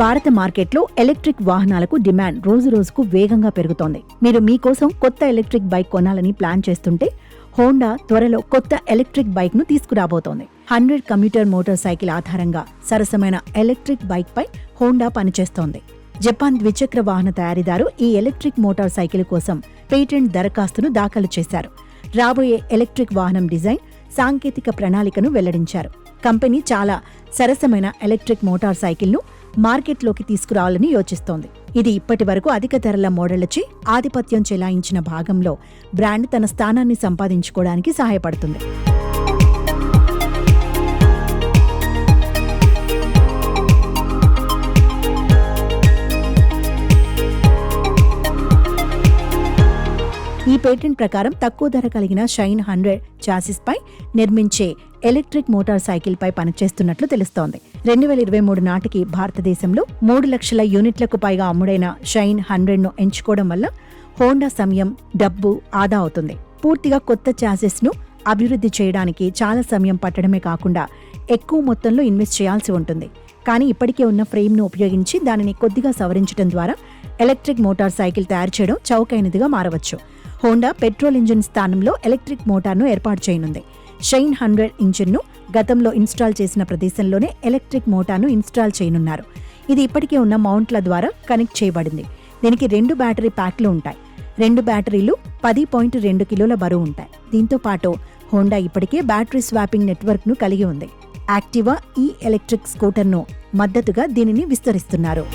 భారత మార్కెట్లో ఎలక్ట్రిక్ వాహనాలకు డిమాండ్ రోజురోజుకు వేగంగా పెరుగుతోంది. మీరు మీకోసం కొత్త ఎలక్ట్రిక్ బైక్ కొనాలని ప్లాన్ చేస్తుంటే హోండా త్వరలో కొత్త ఎలక్ట్రిక్ బైక్ ను తీసుకురాబోతోంది. 100 కమ్యూటర్ మోటార్ సైకిల్ ఆధారంగా సరసమైన ఎలక్ట్రిక్ బైక్ పై హోండా పనిచేస్తోంది. జపాన్ ద్విచక్ర వాహన తయారీదారు ఈ ఎలక్ట్రిక్ మోటార్ సైకిల్ కోసం పేటెంట్ దరఖాస్తును దాఖలు చేశారు. రాబోయే ఎలక్ట్రిక్ వాహనం డిజైన్, సాంకేతిక ప్రణాళికను వెల్లడించారు. కంపెనీ చాలా సరసమైన ఎలక్ట్రిక్ మోటార్ సైకిల్ను మార్కెట్లోకి తీసుకురావాలని యోచిస్తోంది. ఇది ఇప్పటి వరకు అధిక ధరల మోడళ్లచే ఆధిపత్యం చెలాయించిన భాగంలో బ్రాండ్ తన స్థానాన్ని సంపాదించుకోవడానికి సహాయపడుతుంది. ఈ పేటెంట్ ప్రకారం తక్కువ ధర కలిగిన షైన్ 100 చాసిస్ పై నిర్మించే ఎలక్ట్రిక్ మోటార్ సైకిల్ పై పనిచేస్తున్నట్లు తెలుస్తోంది. 2023 నాటికి భారతదేశంలో 3 లక్షల యూనిట్లకు పైగా అమ్ముడైన షైన్ 100 ను ఎంచుకోవడం వల్ల హోండా సమయం, డబ్బు ఆదా అవుతుంది. పూర్తిగా కొత్త చాసిస్ ను అభివృద్ధి చేయడానికి చాలా సమయం పట్టడమే కాకుండా ఎక్కువ మొత్తంలో ఇన్వెస్ట్ చేయాల్సి ఉంటుంది. కానీ ఇప్పటికే ఉన్న ఫ్రేమ్ ను ఉపయోగించి దానిని కొద్దిగా సవరించడం ద్వారా ఎలక్ట్రిక్ మోటార్ సైకిల్ తయారు చేయడం చౌకైనదిగా మారవచ్చు. హోండా పెట్రోల్ ఇంజిన్ స్థానంలో ఎలక్ట్రిక్ మోటార్ను ఏర్పాటు చేయనుంది. షైన్ 100 ఇంజిన్ను గతంలో ఇన్స్టాల్ చేసిన ప్రదేశంలోనే ఎలక్ట్రిక్ మోటార్ను ఇన్స్టాల్ చేయనున్నారు. ఇది ఇప్పటికే ఉన్న మౌంట్ల ద్వారా కనెక్ట్ చేయబడింది. దీనికి 2 బ్యాటరీ ప్యాక్లు ఉంటాయి. 2 బ్యాటరీలు 10.2 కిలోల బరువు ఉంటాయి. దీంతో పాటు హోండా ఇప్పటికే బ్యాటరీ స్వాపింగ్ నెట్వర్క్ను కలిగి ఉంది. యాక్టివా ఈ ఎలక్ట్రిక్ స్కూటర్ను మద్దతుగా దీనిని విస్తరిస్తున్నారు.